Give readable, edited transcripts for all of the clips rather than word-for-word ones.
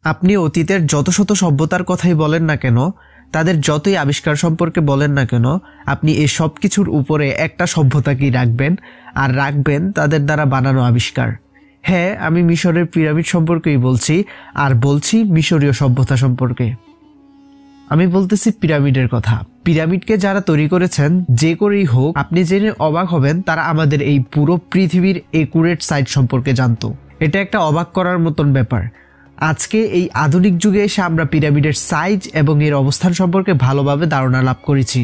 আপনি অতীতের যত শত সভ্যতার কথাই বলেন না কেন, তাদের যতই আবিষ্কার সম্পর্কে বলেন না কেন, আপনি এই সব কিছুর উপরে একটা সভ্যতাকেই রাখবেন, আর রাখবেন তাদের দ্বারা বানানো আবিষ্কার। হ্যাঁ, আমি মিশরের পিরামিড সম্পর্কেই বলছি, আর বলছি মিশরীয় সভ্যতা সম্পর্কে। আমি বলতেছি পিরামিডের কথা। পিরামিডকে যারা তৈরি করেছেন, যে করেই হোক, আপনি জেনে অবাক হবেন তারা আমাদের এই পুরো পৃথিবীর একুরেট সাইজ সম্পর্কে জানতো। এটা একটা অবাক করার মতন ব্যাপার। আজকে এই আধুনিক যুগে এসে আমরা পিরামিডের সাইজ এবং এর অবস্থান সম্পর্কে ভালোভাবে ধারণা লাভ করেছি।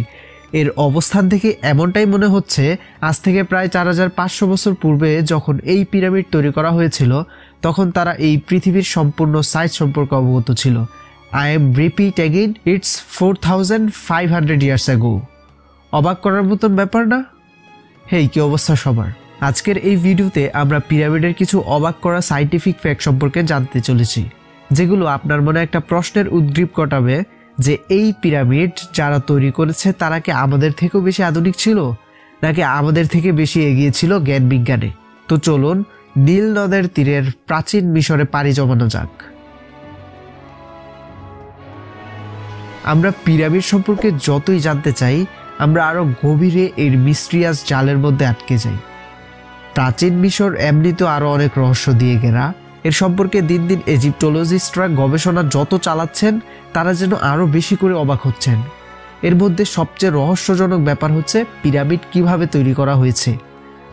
এর অবস্থান থেকে এমনটাই মনে হচ্ছে আজ থেকে প্রায় 4500 বছর পূর্বে যখন এই পিরামিড তৈরি করা হয়েছিল, তখন তারা এই পৃথিবীর সম্পূর্ণ সাইজ সম্পর্কে অবগত ছিল। I am repeating it's 4500 years ago. অবাক করার মতন ব্যাপার না? হেই, কি অবস্থা সবার? আজকের এই ভিডিওতে আমরা পিরামিডের কিছু অবাক করা সায়েন্টিফিক ফ্যাক্ট সম্পর্কে জানতে চলেছি, যেগুলো আপনার মনে একটা প্রশ্নের উদ্গ্রীব ঘটাবে যে এই পিরামিড যারা তৈরি করেছে তারা কি আমাদের থেকেও বেশি আধুনিক ছিল, নাকি আমাদের থেকে বেশি এগিয়ে ছিল জ্ঞান বিজ্ঞানে? তো চলুন নীল নদের তীরের প্রাচীন মিশরে পাড়ি জমানো যাক। আমরা পিরামিড সম্পর্কে যতই জানতে চাই, আমরা আরো গভীরে এর মিস্ট্রিয়াস জালের মধ্যে আটকে যাই। প্রাচীন মিশর এমনিতেও আরো অনেক রহস্য দিয়ে ঘেরা। এর সম্পর্কে দিন দিন ইজিপ্টোলজিস্টরা গবেষণা যত চালাচ্ছেন, তারা যেন আরো বেশি করে অবাক হচ্ছেন। এর মধ্যে সবচেয়ে রহস্যজনক ব্যাপার হচ্ছে পিরামিড কিভাবে তৈরি করা হয়েছে,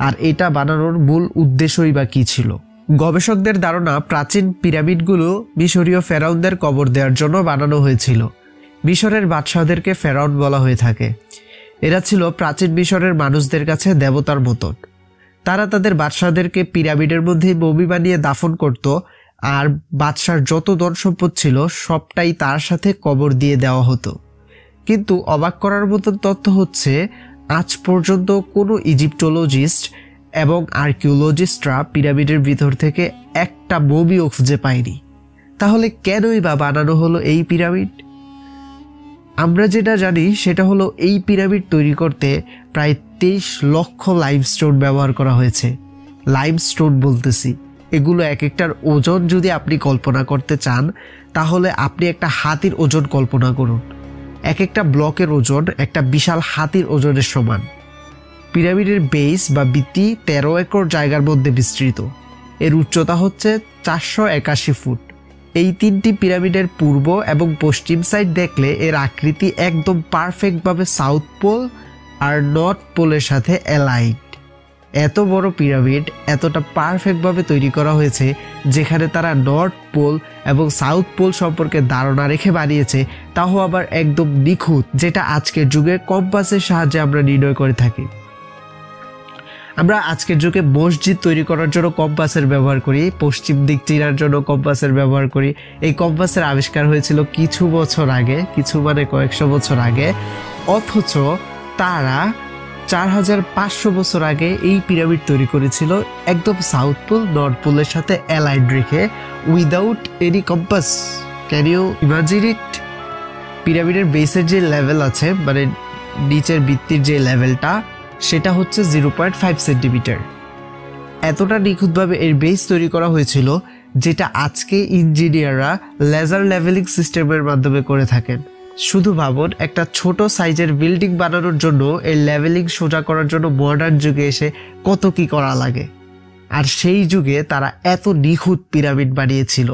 আর এটা বানানোর মূল উদ্দেশ্যই বা কি ছিল। গবেষকদের ধারণা প্রাচীন পিরামিডগুলো মিশরীয় ফেরাউনদের কবর দেওয়ার জন্য বানানো হয়েছিল। মিশরের বাদশাহদেরকে ফেরাউন বলা হয়ে থাকে। এরা ছিল প্রাচীন মিশরের মানুষদের কাছে দেবতার মতন। তারা তাদের বাদশাহদেরকে পিরামিডের মধ্যে মমি বানিয়ে দাফন করত, আর বাদশার যত ধন সম্পদ ছিল সবটাই তার সাথে কবর দিয়ে দেওয়া হতো। কিন্তু অবাক করার মতন তথ্য হচ্ছে, আজ পর্যন্ত কোনো ইজিপ্টোলজিস্ট এবং আর্কিওলজিস্টরা পিরামিডের ভিতর থেকে একটা মমিও খুঁজে পায়নি। তাহলে কেনই বা বানানো হলো এই পিরামিড? আমরা যেটা জানি সেটা হলো এই পিরামিড তৈরি করতে প্রায় 23 লক্ষ লাইমস্টোন ব্যবহার করা হয়েছে। লাইমস্টোন বলতেছি, এগুলো এক একটার ওজন যদি আপনি কল্পনা করতে চান, তাহলে আপনি একটা হাতির ওজন কল্পনা করুন। এক একটা ব্লকের ওজন একটা বিশাল হাতির ওজনের সমান। পিরামিডের বেস বা ভিত্তি 13 একর জায়গার মধ্যে বিস্তৃত। এর উচ্চতা হচ্ছে 481 ফুট। এই তিনটি পিরামিডের পূর্ব এবং পশ্চিম সাইড দেখলে এর আকৃতি একদম পারফেক্টভাবে সাউথ পোল আর নর্থ পোলের সাথে অ্যালাইন্ড। এত বড় পিরামিড এতটা পারফেক্টভাবে তৈরি করা হয়েছে, যেখানে তারা নর্থ পোল এবং সাউথ পোল সম্পর্কে ধারণা রেখে বানিয়েছে, তাও আবার একদম নিখুঁত, যেটা আজকের যুগে কম্পাসের সাহায্যে আমরা নির্ণয় করে থাকি। আমরা আজকের যুগে মসজিদ তৈরি করার জন্য কম্পাসের ব্যবহার করি, পশ্চিম দিক চেনার জন্য কম্পাসের ব্যবহার করি। এই কম্পাসের আবিষ্কার হয়েছিল কিছু বছর আগে, কিছু মানে কয়েকশো বছর আগে, অথচ তারা 4500 বছর আগে এই পিরামিড তৈরি করেছিল একদম সাউথ পোল নর্থ পোলের সাথে অ্যালাইন্ড রেখে, without any compass. Can you imagine it? পিরামিডের বেসের যে লেভেল আছে, মানে নিচের ভিত্তির যে লেভেলটা, সেটা হচ্ছে 0.5 সেন্টিমিটার। এতটা নিখুঁতভাবে এর বেস তৈরি করা হয়েছিল, যেটা আজকে ইঞ্জিনিয়াররা লেজার লেভেলিং সিস্টেমের মাধ্যমে করে থাকেন। শুধু ভাবুন, একটা ছোট সাইজের বিল্ডিং বানানোর জন্য এর লেভেলিং সোজা করার জন্য মডার্ন যুগে এসে কত কি করা লাগে। আর সেই যুগে তারা এত নিখুঁত পিরামিড বানিয়েছিল।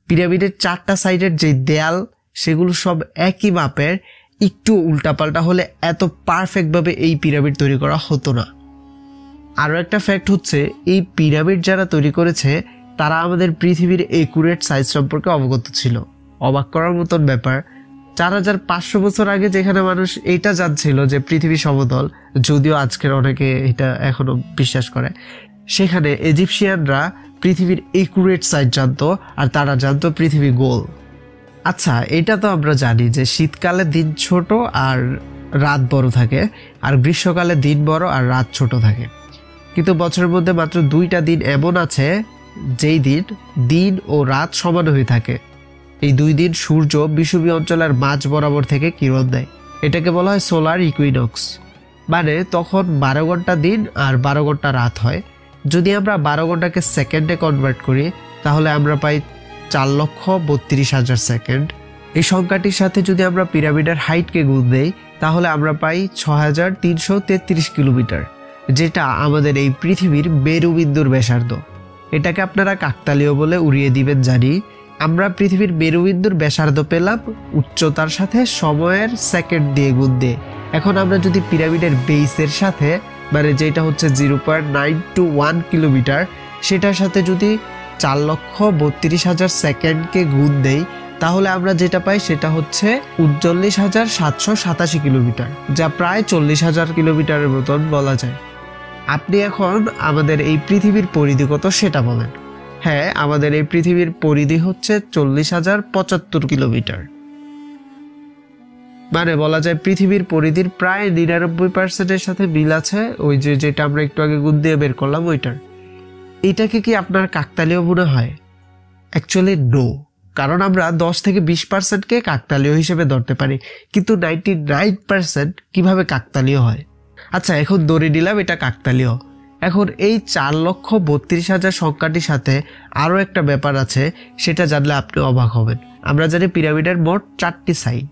পিরামিডের 4টা সাইডের যে দেয়াল, সেগুলো সব একই মাপের। একটু উল্টাপাল্টা হলে এত পারফেক্টভাবে এই পিরামিড তৈরি করা হতো না। আরও একটা ফ্যাক্ট হচ্ছে, এই পিরামিড যারা তৈরি করেছে তারা আমাদের পৃথিবীর একুরেট সাইজ সম্পর্কে অবগত ছিল। অবাক করার মতন ব্যাপার, 4500 বছর আগে যেখানে মানুষ এইটা জানছিল যে পৃথিবী সমতল, যদিও আজকের অনেকে এটা এখনো বিশ্বাস করে, সেখানে ইজিপশিয়ানরা পৃথিবীর একুরেট সাইজ জানতো, আর তারা জানতো পৃথিবী গোল। আচ্ছা, এটা তো আমরা জানি যে শীতকালে দিন ছোট আর রাত বড় থাকে, আর গ্রীষ্মকালে দিন বড় আর রাত ছোট থাকে। কিন্তু বছরের মধ্যে মাত্র 2টা দিন এমন আছে যেই দিন ও রাত সমান হয়ে থাকে। এই 2 দিন সূর্য বিষুবীয় অঞ্চলের মাঝ বরাবর থেকে কিরণ দেয়। এটাকে বলা হয় সোলার ইকুইনক্স। মানে তখন 12 ঘন্টা দিন আর 12 ঘন্টা রাত হয়। যদি আমরা 12 ঘন্টাকে সেকেন্ডে কনভার্ট করি, তাহলে আমরা পাই 4,32,000 সেকেন্ড। এই সংখ্যাটির সাথে যদি আমরা পিরামিডের হাইটকে গুণ দেই তাহলে আমরা পাই 6,333 কিলোমিটার, যেটা আমাদের এই পৃথিবীর মেরুবিন্দুর ব্যাসার্ধ। এটাকে আপনারা কাকতালীয় বলে উড়িয়ে দিবেন জানি। আমরা পৃথিবীর মেরুবিন্দুর ব্যাসার্ধ পেলাম উচ্চতার সাথে সময়ের সেকেন্ড দিয়ে গুণ দিয়ে। এখন আমরা যদি পিরামিডের বেসের সাথে মানে যেটা হচ্ছে 0.921 কিলোমিটার সেটার সাথে যদি 4,32,000 সেকেন্ডকে গুণ দেই তাহলে আমরা যেটা পাই সেটা হচ্ছে 39,787 কিলোমিটার, যা প্রায় 40,000 কিলোমিটারের মতন বলা যায়। আপনি এখন আমাদের এই পৃথিবীর পরিধি কত সেটা বলেন। হ্যাঁ, আমাদের এই পৃথিবীর পরিধি হচ্ছে 40,075 কিলোমিটার। মানে বলা যায় পৃথিবীর পরিধির প্রায় 99% সাথে মিল আছে ওই যেটা আমরা একটু আগে গুণ দিয়ে বের করলাম ওইটার। এটাকে কি আপনার কাকতালীয় মনে হয়? অ্যাকচুয়ালি নো, কারণ আমরা 10 থেকে 20%কে কাকতালীয় হিসেবে ধরতে পারি, কিন্তু 99% কিভাবে কাকতালীয় হয়? আচ্ছা, এখন ধরে নিলাম এটা কাকতালীয়। এখন এই 4,32,000 সংখ্যাটির সাথে আরও একটা ব্যাপার আছে, সেটা জানলে আপনি অবাক হবেন। আমরা জানি পিরামিডের মোট 4টি সাইড,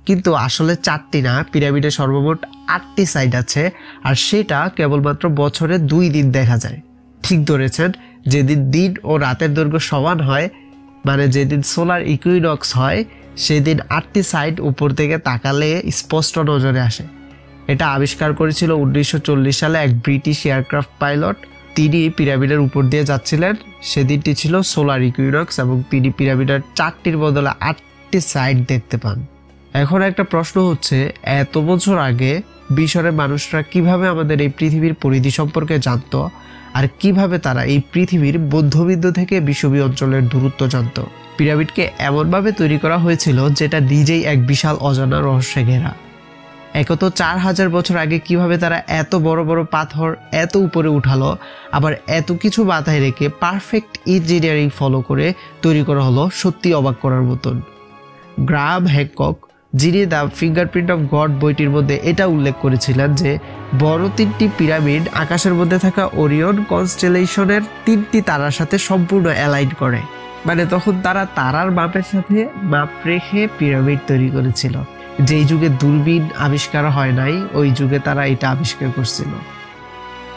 কিন্তু আসলে 4টি না, পিরামিডের সর্বমোট 8টি সাইড আছে, আর সেটা কেবলমাত্র বছরে 2 দিন দেখা যায়। ঠিক ধরেছেন, যেদিন দিন ও রাতের দৈর্ঘ্য সমান হয়, মানে যেদিন সোলার ইকুইনক্স হয়, সেদিন 8টি সাইড উপর থেকে তাকালে স্পষ্ট নজরে আসে। এটা আবিষ্কার করেছিল 1940 সালে এক ব্রিটিশ এয়ারক্রাফট পাইলট। তিনি পিরামিডের উপর দিয়ে যাচ্ছিলেন, সেদিনটি ছিল সোলার ইকুইনক্স, এবং তিনি পিরামিডের 4টির বদলে 8টি সাইড দেখতে পান। এখন একটা প্রশ্ন হচ্ছে, এত বছর আগে মিশরের মানুষরা কিভাবে আমাদের এই পৃথিবীর পরিধি সম্পর্কে জানতো, আর কিভাবে তারা এই পৃথিবীর মধ্যবিন্দু থেকে বিষুবীয় অঞ্চলের দূরত্ব জানত? পিরামিডকে এমনভাবে তৈরি করা হয়েছিল যেটা নিজেই এক বিশাল অজানা রহস্যে ঘেরা। একত 4,000 বছর আগে কিভাবে তারা এত বড় বড় পাথর এত উপরে উঠালো, আবার এত কিছু মাথায় রেখে পারফেক্ট ইঞ্জিনিয়ারিং ফলো করে তৈরি করা হলো, সত্যি অবাক করার মতন। গ্রাহাম হ্যানকক, যিনি দ্য ফিঙ্গারপ্রিন্ট অফ গড বইটির মধ্যে এটা উল্লেখ করেছিলেন যে বড় 3টি পিরামিড আকাশের মধ্যে থাকা ওরিয়ন কনস্টেলেশনের 3টি তারার সাথে সম্পূর্ণ অ্যালাইন করে। মানে তখন তারা তারার মাপের সাথে মাপ রেখে পিরামিড তৈরি করেছিল। যেই যুগে দূরবীন আবিষ্কার হয় নাই, ওই যুগে তারা এটা আবিষ্কার করছিল।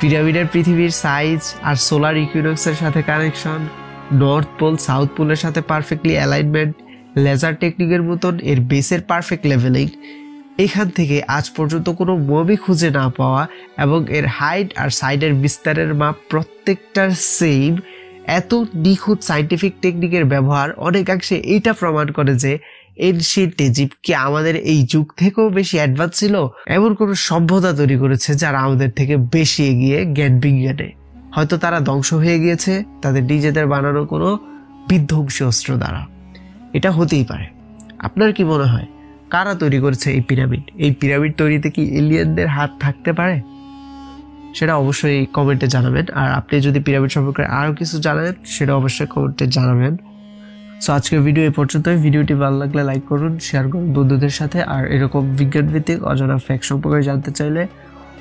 পিরামিডের পৃথিবীর সাইজ আর সোলার ইকুইনক্সের সাথে কানেকশন, নর্থ পোল সাউথ পোলের সাথে পারফেক্টলি অ্যালাইনমেন্ট, লেজার টেকনিকের মতন এর বেসের পারফেক্ট লেভেলিং, এখান থেকে আজ পর্যন্ত কোনো মমি খুঁজে না পাওয়া, এবং এর হাইট আর সাইডের বিস্তারের মাপ প্রত্যেকটার সেম, এত নিখুঁত সাইন্টিফিক টেকনিকের ব্যবহার অনেকাংশে এইটা প্রমাণ করে যে এনশিয়েন্ট ইজিপ্ট কি আমাদের এই যুগ থেকেও বেশি অ্যাডভান্স ছিল, এমন কোনো সভ্যতা তৈরি করেছে যারা আমাদের থেকে বেশি এগিয়ে জ্ঞান বিজ্ঞানে। হয়তো তারা ধ্বংস হয়ে গিয়েছে তাদের নিজেদের বানানো কোনো বিধ্বংসী অস্ত্র দ্বারা। এটা হতেই পারে। আপনার কি মনে হয়, কারা তৈরি করেছে এই পিরামিড? এই পিরামিড তৈরিতে কি এলিয়েনদের হাত থাকতে পারে? সেটা অবশ্যই কমেন্টে জানাবেন। আর আপনি যদি পিরামিড সম্পর্কে আরও কিছু জানেন সেটা অবশ্যই কমেন্টে জানাবেন। সো আজকের ভিডিও এই পর্যন্তই। ভিডিওটি ভালো লাগলে লাইক করুন, শেয়ার করুন বন্ধুদের সাথে। আর এরকম বিজ্ঞান ভিত্তিক অজানা ফ্যাক্ট সম্পর্কে জানতে চাইলে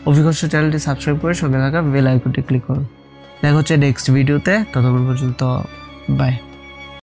অভিকর্ষ চ্যানেলটি সাবস্ক্রাইব করে সঙ্গে থাকা বেল আইকনটি ক্লিক করুন। দেখা হচ্ছে নেক্সট ভিডিওতে। ততক্ষণ পর্যন্ত বাই।